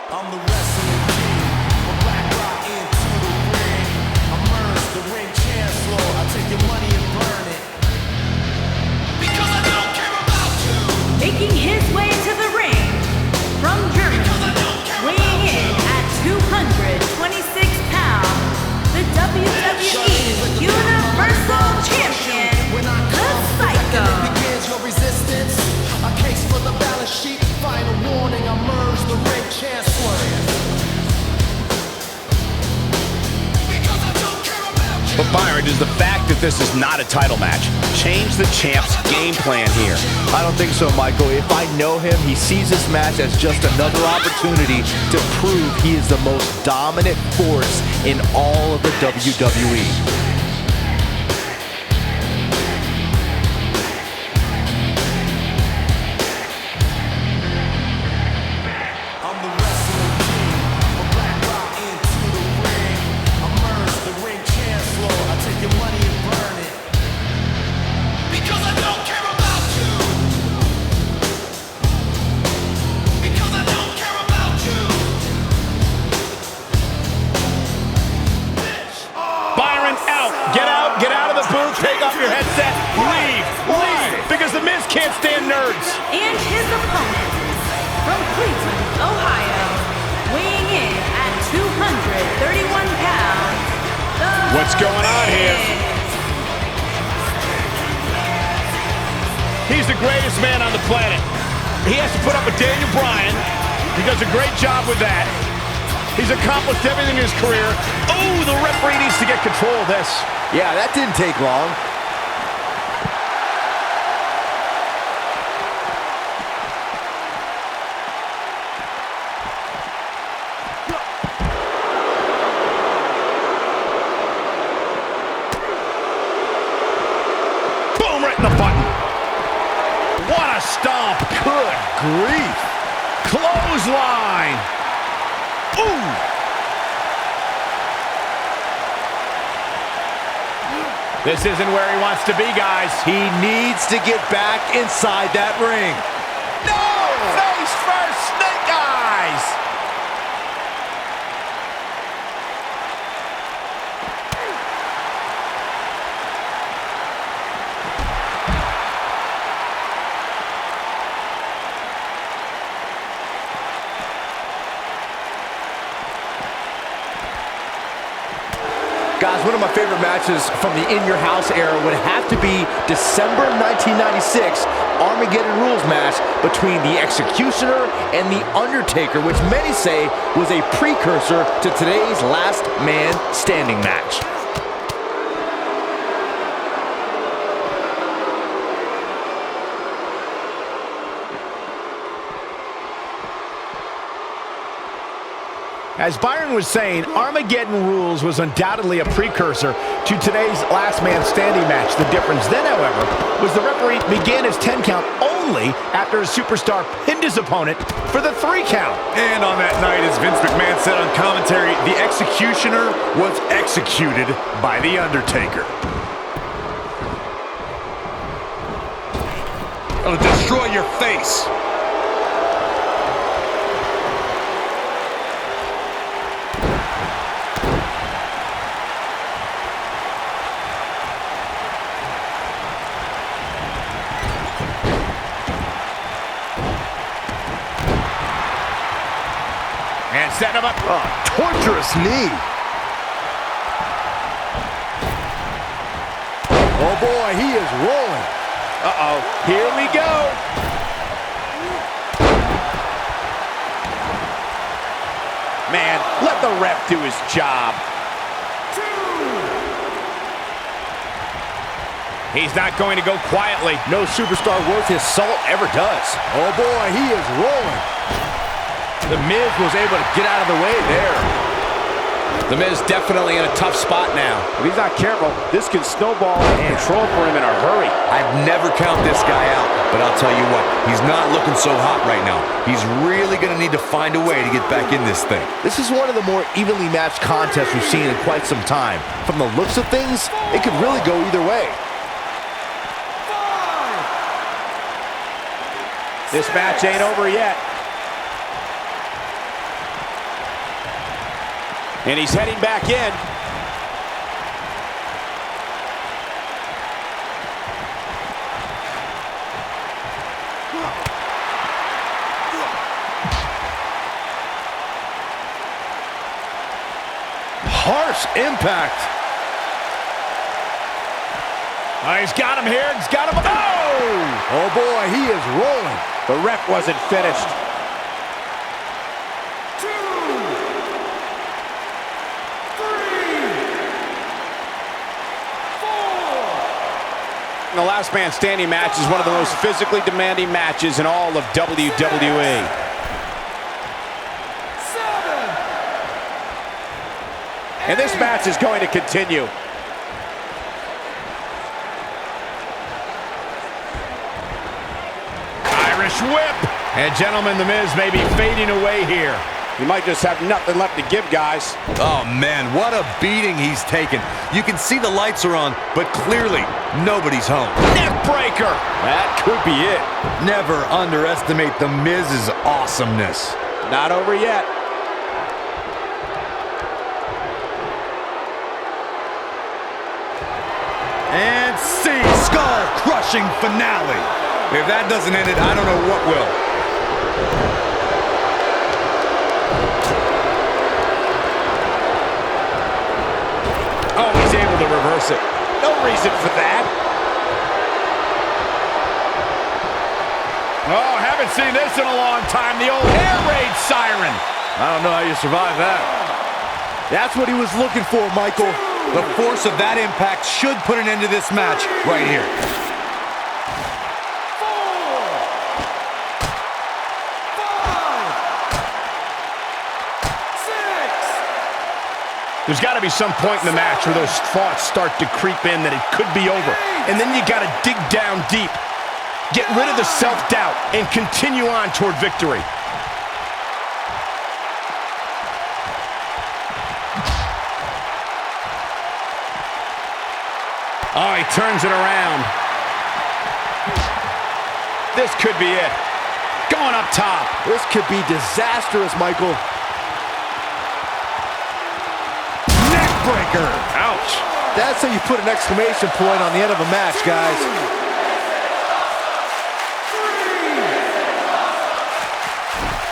I'm the wrestling king. A black rock into the ring. I'm Merz, the ring chancellor. I take your money and burn it. Because I don't care about you. Making his way to the ring from Germany, weighing in at 226 pounds, the WWE Universal Champion, the Psycho. Begins your resistance. A case for the balance sheet. Final warning, I'm Merz, the ring chancellor. Because I don't care about you. But Byron, does the fact that this is not a title match change the champ's game plan here? I don't think so, Michael. If I know him, he sees this match as just another opportunity to prove he is the most dominant force in all of the WWE. I'm the wrestling king. A black rock into the ring. I'm Merz, the ring chancellor. I take your money and burn it. Because I don't care about you. Because I don't care about you. Byron, out. Get out of the booth. Take off your headset. Leave. Because the Miz can't stand nerds. And his opponent from Cleveland, Ohio, weighing in at 231 pounds, the What's going on here? Miz. He's the greatest man on the planet. He has to put up with Daniel Bryan. He does a great job with that. He's accomplished everything in his career. Oh, the referee needs to get control of this. Yeah, that didn't take long. Boom, right in the button. What a stomp. Good grief. Clothesline. Ooh. This isn't where he wants to be, guys. He needs to get back inside that ring. No! Face first, snake eyes! Guys, one of my favorite matches from the In Your House era would have to be December 1996 Armageddon Rules match between the Executioner and the Undertaker, which many say was a precursor to today's Last Man Standing match. As Byron was saying, Armageddon Rules was undoubtedly a precursor to today's Last Man Standing match. The difference then, however, was the referee began his 10 count only after a superstar pinned his opponent for the 3 count. And on that night, as Vince McMahon said on commentary, the Executioner was executed by the Undertaker. It'll destroy your face. And setting him up. Torturous knee. Oh boy, he is rolling. Uh-oh, here we go. Man, let the ref do his job. He's not going to go quietly. No superstar worth his salt ever does. Oh boy, he is rolling. The Miz was able to get out of the way there. The Miz definitely in a tough spot now. If he's not careful, this can snowball and control for him in a hurry. I'd never count this guy out, but I'll tell you what, he's not looking so hot right now. He's really going to need to find a way to get back in this thing. This is one of the more evenly matched contests we've seen in quite some time. From the looks of things, it could really go either way. This match ain't over yet. And he's heading back in. Harsh impact. Oh, he's got him here. He's got him. Oh! Oh boy, he is rolling. The ref wasn't finished. 2, 3, 4. The last man standing match is one of the most physically demanding matches in all of WWE. And this match is going to continue. Irish whip. And gentlemen, The Miz may be fading away here. He might just have nothing left to give, guys. Oh, man, what a beating he's taken. You can see the lights are on, but clearly nobody's home. Neck breaker. That could be it. Never underestimate The Miz's awesomeness. Not over yet. And see, skull-crushing finale. If that doesn't end it, I don't know what will. Oh, he's able to reverse it. No reason for that. Oh, haven't seen this in a long time. The old air raid siren. I don't know how you survive that. That's what he was looking for, Michael. The force of that impact should put an end to this match right here. 4, 5, 6. There's got to be some point in the match where those thoughts start to creep in that it could be over. And then you got to dig down deep, get rid of the self-doubt, and continue on toward victory. Oh, he turns it around. This could be it. Going up top. This could be disastrous, Michael. Neckbreaker. Ouch. That's how you put an exclamation point on the end of a match, guys. 3,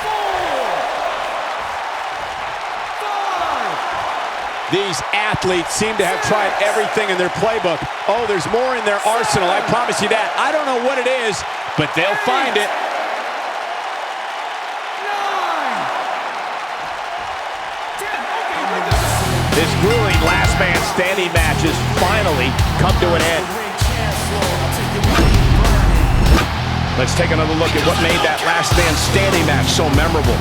4, 5. These athletes seem to have tried everything in their playbook. Oh, there's more in their arsenal, I promise you that. I don't know what it is, but they'll find it. 9. This grueling last man standing match has finally come to an end. Let's take another look at what made that last man standing match so memorable.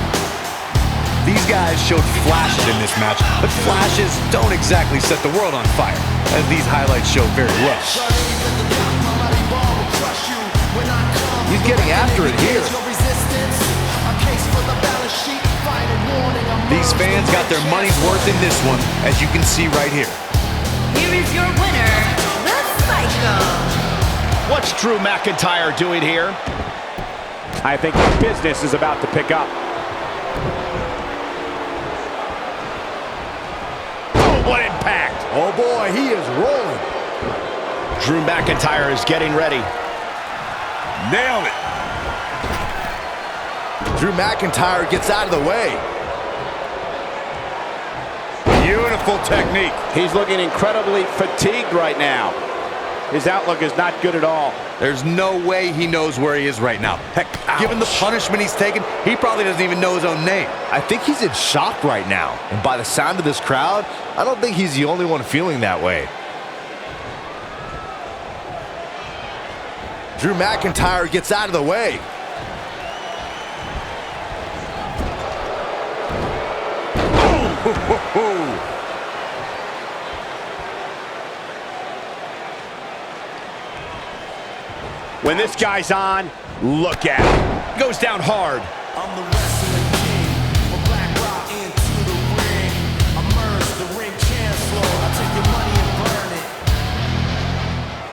These guys showed flashes in this match, but flashes don't exactly set the world on fire, as these highlights show very well. He's getting after it here. These fans got their money's worth in this one, as you can see right here. Here is your winner, the Psycho. What's Drew McIntyre doing here? I think the business is about to pick up. What impact! Oh boy, he is rolling. Drew McIntyre is getting ready. Nailed it. Drew McIntyre gets out of the way. Beautiful technique. He's looking incredibly fatigued right now. His outlook is not good at all. There's no way he knows where he is right now. Heck, given the punishment he's taken, he probably doesn't even know his own name. I think he's in shock right now. And by the sound of this crowd, I don't think he's the only one feeling that way. Drew McIntyre gets out of the way. When this guy's on, look at him. Goes down hard. I'm the